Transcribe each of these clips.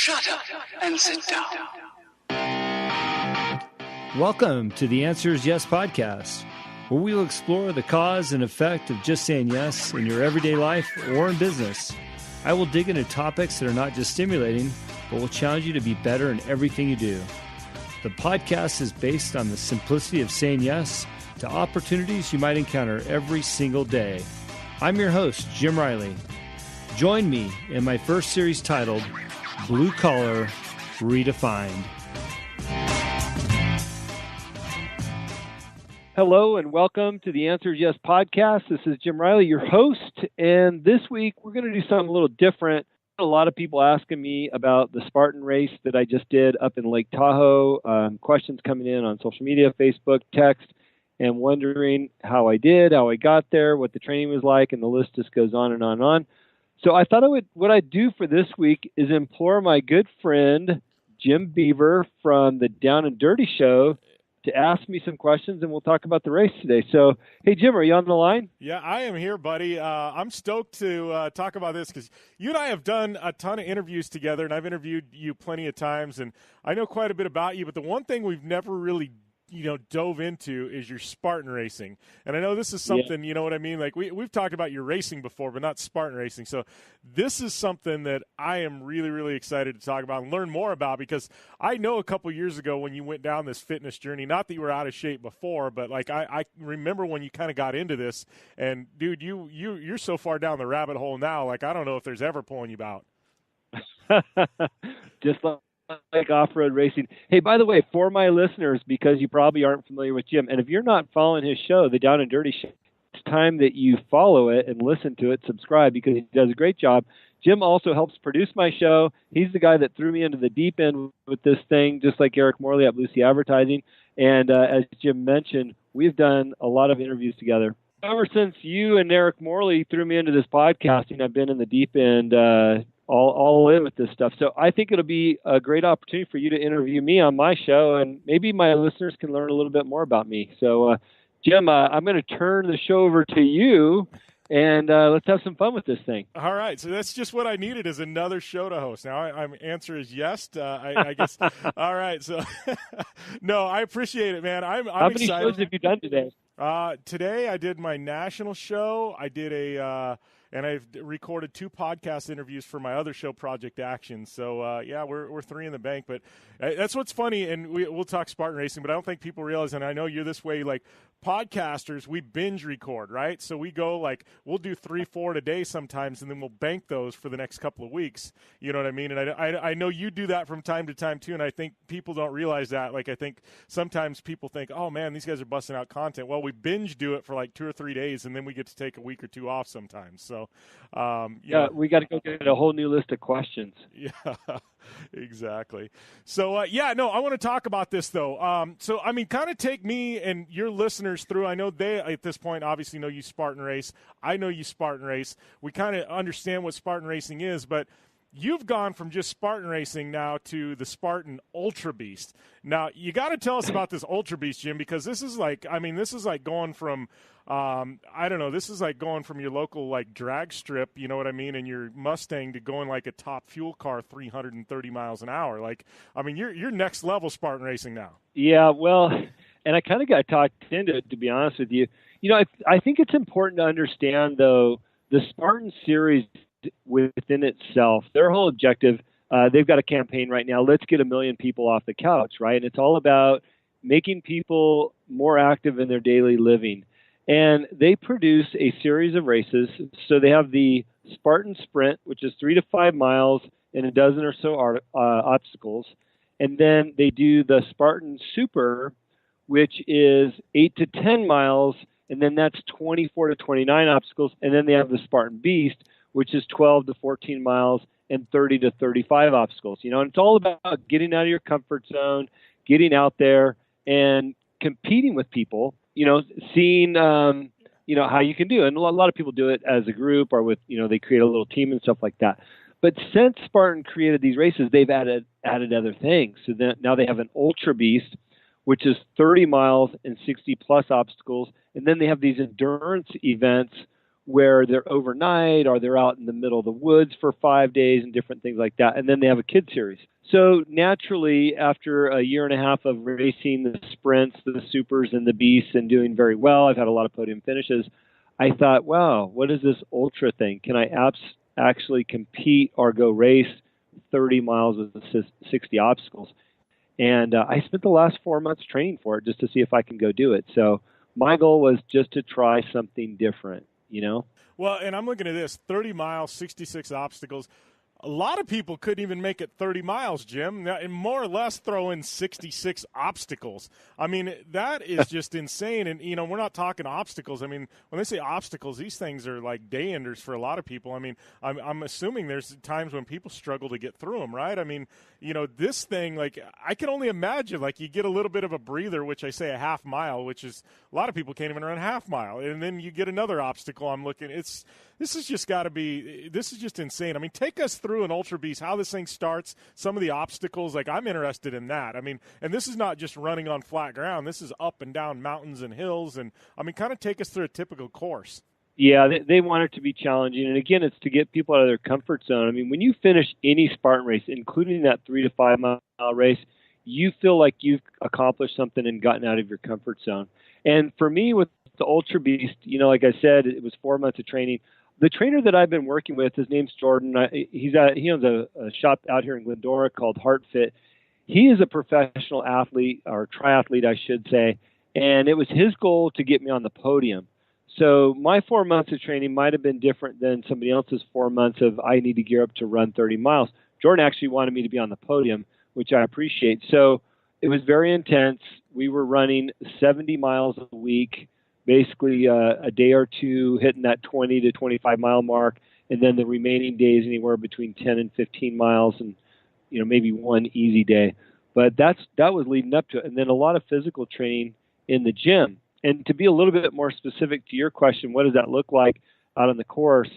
Shut up and sit down. Welcome to the Answer is Yes podcast, where we will explore the cause and effect of just saying yes in your everyday life or in business. I will dig into topics that are not just stimulating, but will challenge you to be better in everything you do. The podcast is based on the simplicity of saying yes to opportunities you might encounter every single day. I'm your host, Jim Riley. Join me in my first series titled Blue Collar Redefined. Hello and welcome to the Answer is Yes podcast. This is Jim Riley, your host, and this week we're going to do something a little different. A lot of people asking me about the Spartan race that I just did up in Lake Tahoe, questions coming in on social media, Facebook, text, and wondering how I did, how I got there, what the training was like, and the list just goes on and on and on. So I thought what I'd do for this week is implore my good friend, Jim Beaver from the Down and Dirty Show, to ask me some questions, and we'll talk about the race today. So, hey, Jim, are you on the line? Yeah, I am here, buddy. I'm stoked to talk about this because you and I have done a ton of interviews together, and I've interviewed you plenty of times, and I know quite a bit about you, but the one thing we've never really dove into is your Spartan racing. And I know this is something, you know what I mean? Like we've talked about your racing before, but not Spartan racing. So this is something that I am really, really excited to talk about and learn more about, because I know a couple years ago when you went down this fitness journey, not that you were out of shape before, but like I remember when you kind of got into this, and dude, you're so far down the rabbit hole now. Like, I don't know if there's ever pulling you out. Just like off-road racing. Hey, by the way, for my listeners, because you probably aren't familiar with Jim, and if you're not following his show, the Down and Dirty Show, it's time that you follow it and listen to it, subscribe, because he does a great job. Jim also helps produce my show. He's the guy that threw me into the deep end with this thing, just like Eric Morley at Lucy Advertising. And as Jim mentioned, we've done a lot of interviews together. Ever since you and Eric Morley threw me into this podcasting, I've been in the deep end all in with this stuff. So I think it'll be a great opportunity for you to interview me on my show, and maybe my listeners can learn a little bit more about me. So, Jim, I'm going to turn the show over to you, and let's have some fun with this thing. All right. So that's just what I needed, is another show to host. Now, I'm answer is yes. I guess. All right. So, no, I appreciate it, man. I'm How many excited. shows have you done today? Today I did my national show. I did and I've recorded 2 podcast interviews for my other show, Project Action. So, yeah, we're 3 in the bank. But that's what's funny, and we'll talk Spartan racing, but I don't think people realize, and I know you're this way, like podcasters, we binge record, right? So we go, like, we'll do 3-4 a day sometimes, and then we'll bank those for the next couple of weeks. You know what I mean? And I know you do that from time to time, too, and I think people don't realize that. Like, I think sometimes people think, oh, man, these guys are busting out content. Well, we binge do it for like 2 or 3 days, and then we get to take a week or 2 off sometimes. So, yeah, we got to go get a whole new list of questions. Yeah, exactly. So, I want to talk about this, though. So, I mean, kind of take me and your listeners through. I know they, at this point, obviously know you Spartan race. I know you Spartan race. We kind of understand what Spartan racing is, but you've gone from just Spartan racing now to the Spartan Ultra Beast. Now, you got to tell us about this Ultra Beast, Jim, because this is like going from, this is like going from your local like drag strip, you know what I mean, and your Mustang to going like a top fuel car 330 miles an hour. Like, I mean, you're next level Spartan racing now. Yeah, well, and I kind of got talked into it, to be honest with you. I think it's important to understand, though, the Spartan series within itself, their whole objective, they've got a campaign right now, let's get 1 million people off the couch, right? And it's all about making people more active in their daily living. And they produce a series of races. So they have the Spartan Sprint, which is 3 to 5 miles and a dozen or so obstacles. And then they do the Spartan Super, which is 8 to 10 miles, and then that's 24 to 29 obstacles. And then they have the Spartan Beast, which is 12 to 14 miles and 30 to 35 obstacles. And it's all about getting out of your comfort zone, getting out there and competing with people, seeing, how you can do it. And a lot of people do it as a group or with, they create a little team and stuff like that. But since Spartan created these races, they've added other things. So then now they have an Ultra Beast, which is 30 miles and 60 plus obstacles. And then they have these endurance events, where they're overnight or they're out in the middle of the woods for 5 days and different things like that. And then they have a kid series. So naturally, after a year and a half of racing the sprints, the supers, and the beasts and doing very well, I've had a lot of podium finishes. I thought, wow, what is this ultra thing? Can I actually compete or go race 30 miles with 60 obstacles? And I spent the last 4 months training for it just to see if I can go do it. So my goal was just to try something different, you know? Well, and I'm looking at this, 30 miles, 66 obstacles. A lot of people couldn't even make it 30 miles, Jim, and more or less throw in 66 obstacles. I mean, that is just insane. And, you know, we're not talking obstacles. I mean, when they say obstacles, these things are like day enders for a lot of people. I mean, I'm assuming there's times when people struggle to get through them, right? I mean, you know, this thing, like, I can only imagine, like, you get a little bit of a breather, which I say a half mile, which is a lot of people can't even run a half mile. And then you get another obstacle. I'm looking, this is just insane. I mean, take us through an Ultra Beast, how this thing starts, some of the obstacles. Like, I'm interested in that. I mean, and this is not just running on flat ground. This is up and down mountains and hills. And, I mean, kind of take us through a typical course. Yeah, they want it to be challenging. And again, it's to get people out of their comfort zone. I mean, when you finish any Spartan race, including that 3 to 5 mile race, you feel like you've accomplished something and gotten out of your comfort zone. And for me, with the Ultra Beast, you know, like I said, it was 4 months of training. The trainer that I've been working with, his name's Jordan. He owns a shop out here in Glendora called HeartFit. He is a professional athlete, or triathlete, I should say, and it was his goal to get me on the podium. So my 4 months of training might have been different than somebody else's 4 months of I need to gear up to run 30 miles. Jordan actually wanted me to be on the podium, which I appreciate. So it was very intense. We were running 70 miles a week, basically a day or two hitting that 20 to 25 mile mark, and then the remaining days anywhere between 10 and 15 miles, and you know, maybe one easy day. But that was leading up to it, and then a lot of physical training in the gym. And to be a little bit more specific to your question, what does that look like out on the course?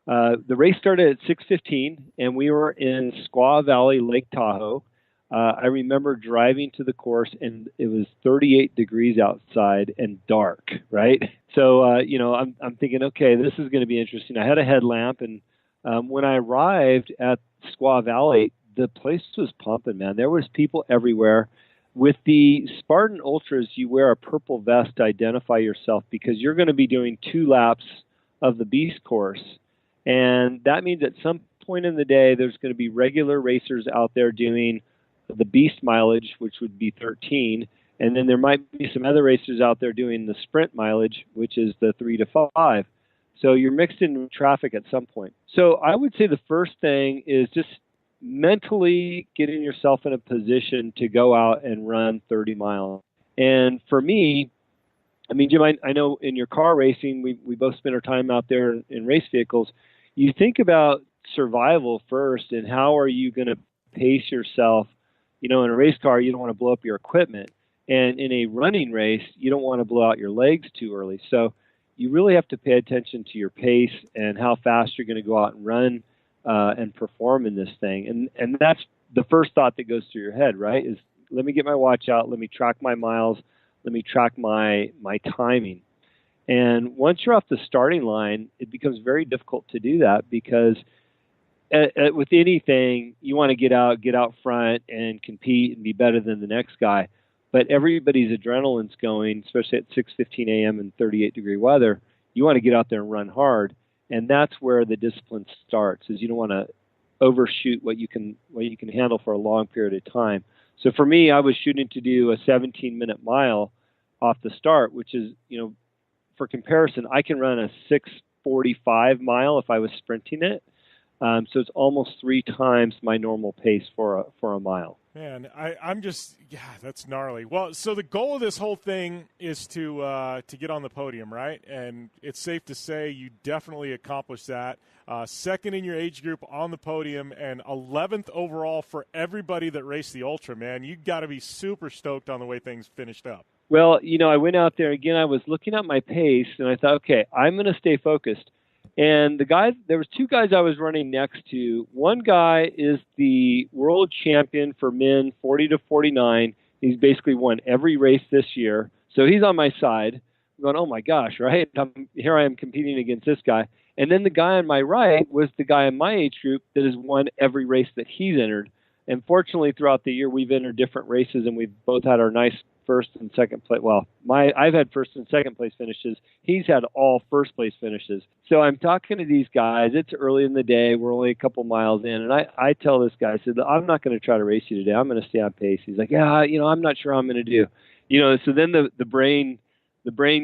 The race started at 6:15, and we were in Squaw Valley, Lake Tahoe. I remember driving to the course, and it was 38 degrees outside and dark, right? So, you know, I'm thinking, okay, this is going to be interesting. I had a headlamp, and when I arrived at Squaw Valley, the place was pumping, man. There was people everywhere. With the Spartan Ultras, you wear a purple vest to identify yourself because you're going to be doing 2 laps of the Beast course. And that means at some point in the day, there's going to be regular racers out there doing the Beast mileage, which would be 13. And then there might be some other racers out there doing the sprint mileage, which is the 3 to 5. So you're mixed in traffic at some point. So I would say the first thing is just mentally getting yourself in a position to go out and run 30 miles. And for me, I mean, Jim, I know in your car racing, we both spend our time out there in race vehicles. You think about survival first, and how are you going to pace yourself? You know, in a race car, you don't want to blow up your equipment. And in a running race, you don't want to blow out your legs too early. So you really have to pay attention to your pace and how fast you're going to go out and run and perform in this thing. And that's the first thought that goes through your head, right? Is let me get my watch out, let me track my miles, let me track my timing. And once you're off the starting line, it becomes very difficult to do that because with anything, you want to get out front and compete and be better than the next guy. But everybody's adrenaline's going, especially at 6:15 a.m. in 38-degree weather. You want to get out there and run hard. And that's where the discipline starts, is you don't want to overshoot what you can handle for a long period of time. So for me, I was shooting to do a 17-minute mile off the start, which is, you know, for comparison, I can run a 6:45 mile if I was sprinting it. So it's almost 3 times my normal pace for a mile. Man, I'm just, yeah, that's gnarly. Well, so the goal of this whole thing is to get on the podium, right? And it's safe to say you definitely accomplished that. Second in your age group on the podium, and 11th overall for everybody that raced the Ultra, man. You got to be super stoked on the way things finished up. Well, you know, I went out there again. I was looking at my pace, and I thought, okay, I'm going to stay focused. And there was 2 guys I was running next to. One guy is the world champion for men 40 to 49. He's basically won every race this year. So he's on my side. I'm going, oh my gosh, right? Here I am competing against this guy. And then the guy on my right was the guy in my age group that has won every race that he's entered. And fortunately, throughout the year, we've entered different races, and we've both had our nice first and second place. Well, I've had first and second place finishes. He's had all first place finishes. So I'm talking to these guys. It's early in the day. We're only a couple miles in. And I tell this guy, I said, I'm not going to try to race you today. I'm going to stay on pace. He's like, yeah, I'm not sure how I'm going to do. So then the brain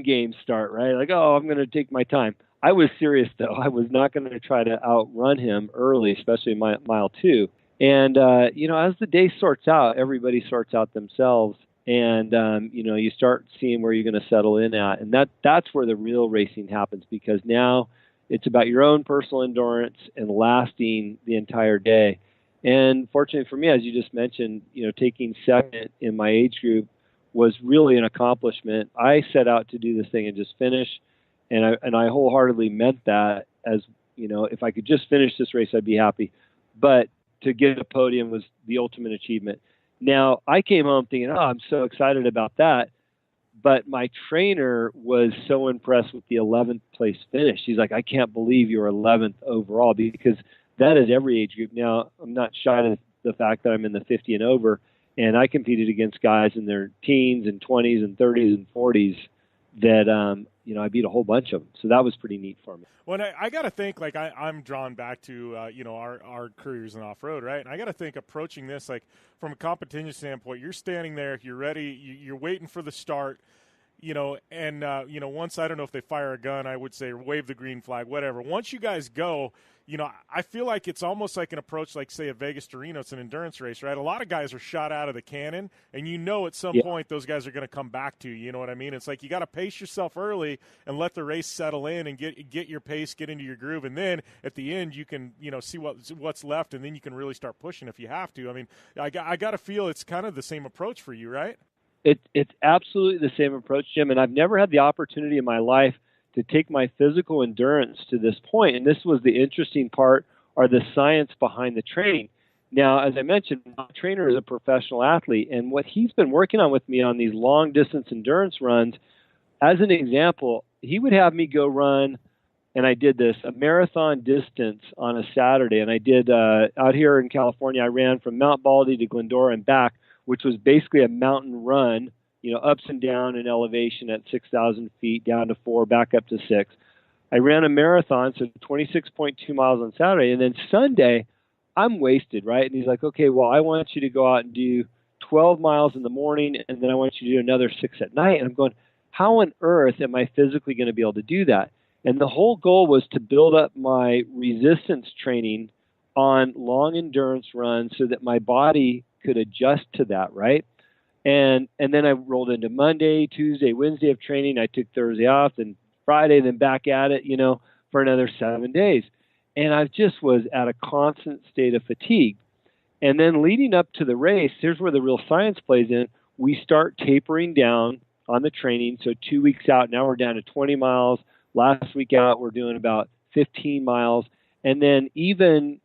games start, right? Like, oh, I'm going to take my time. I was serious, though. I was not going to try to outrun him early, especially mile 2. And, as the day sorts out, everybody sorts out themselves. And, you start seeing where you're going to settle in at. And that's where the real racing happens, because now it's about your own personal endurance and lasting the entire day. And fortunately for me, as you just mentioned, taking second in my age group was really an accomplishment. I set out to do this thing and just finish. And I wholeheartedly meant that. As, if I could just finish this race, I'd be happy. But to get a podium was the ultimate achievement. Now, I came home thinking, I'm so excited about that. But my trainer was so impressed with the 11th place finish. He's like, I can't believe you're 11th overall, because that is every age group. Now, I'm not shy of the fact that I'm in the 50 and over, and I competed against guys in their teens and 20s and 30s and 40s that, I beat a whole bunch of them. So that was pretty neat for me. Well, I got to think, like, I'm drawn back to, our careers in off-road, right? And I got to think approaching this, like, from a competition standpoint, you're standing there, you're ready, you're waiting for the start, once, I don't know if they fire a gun, I would say wave the green flag, whatever. Once you guys go, I feel like it's almost like an approach, like, say, a Vegas to Reno. It's an endurance race, right? A lot of guys are shot out of the cannon, and at some point those guys are going to come back to you. You know what I mean? It's like you got to pace yourself early and let the race settle in and get your pace, get into your groove, and then at the end you can see what's left, and then you can really start pushing if you have to. I mean, I got to feel it's kind of the same approach for you, right? It's absolutely the same approach, Jim, and I've never had the opportunity in my life to take my physical endurance to this point. And this was the interesting part, or the science behind the training. Now, as I mentioned, my trainer is a professional athlete, and what he's been working on with me on these long distance endurance runs, as an example, he would have me go run, and I did this, a marathon distance on a Saturday. And I did, out here in California, I ran from Mount Baldy to Glendora and back, which was basically a mountain run, ups and down in elevation at 6,000 feet, down to 4, back up to 6. I ran a marathon, so 26.2 miles on Saturday. And then Sunday, I'm wasted, right? And he's like, okay, well, I want you to go out and do 12 miles in the morning, and then I want you to do another 6 at night. And I'm going, how on earth am I physically going to be able to do that? And the whole goal was to build up my resistance training on long endurance runs so that my body could adjust to that, right? And then I rolled into Monday, Tuesday, Wednesday of training. I took Thursday off, then Friday, then back at it, for another 7 days. And I just was at a constant state of fatigue. And then leading up to the race, here's where the real science plays in. We start tapering down on the training. So 2 weeks out, now we're down to 20 miles. Last week out, we're doing about 15 miles. And then even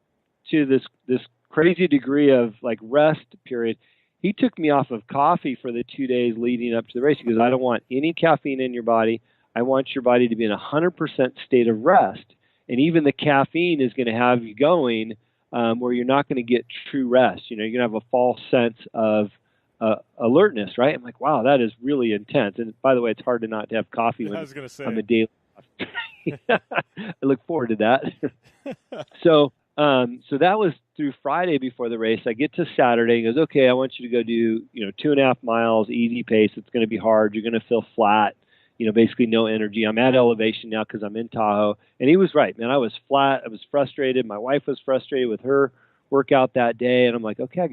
to this crazy degree of like rest period, he took me off of coffee for the 2 days leading up to the race because I don't want any caffeine in your body. I want your body to be in 100% state of rest. And even the caffeine is going to have you going where you're not going to get true rest. You're going to have a false sense of alertness, right? I'm like, wow, that is really intense. And by the way, it's hard to not to have coffee when I'm a daily. I look forward to that. So that was through Friday before the race. I get to Saturday. He goes, okay, I want you to go do, 2.5 miles, easy pace. It's going to be hard. You're going to feel flat, basically no energy. I'm at elevation now because I'm in Tahoe. And he was right, man. I was flat. I was frustrated. My wife was frustrated with her workout that day. And I'm like, okay, I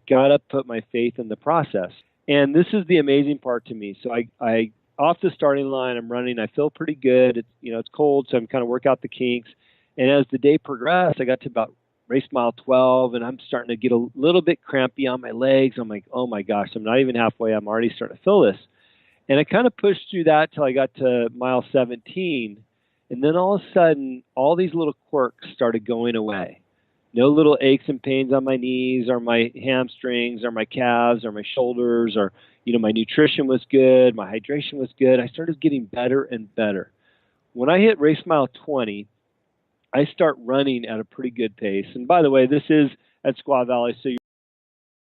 gotta put my faith in the process. And this is the amazing part to me. So I off the starting line, I'm running. I feel pretty good. It's cold, so I'm kind of work out the kinks. And as the day progressed, I got to about race mile 12, and I'm starting to get a little bit crampy on my legs. I'm like, oh my gosh, I'm not even halfway. I'm already starting to feel this. And I kind of pushed through that till I got to mile 17. And then all of a sudden, all these little quirks started going away. no little aches and pains on my knees or my hamstrings or my calves or my shoulders, or, my nutrition was good, my hydration was good. I started getting better and better. When I hit race mile 20, I start running at a pretty good pace. And by the way, this is at Squaw Valley, so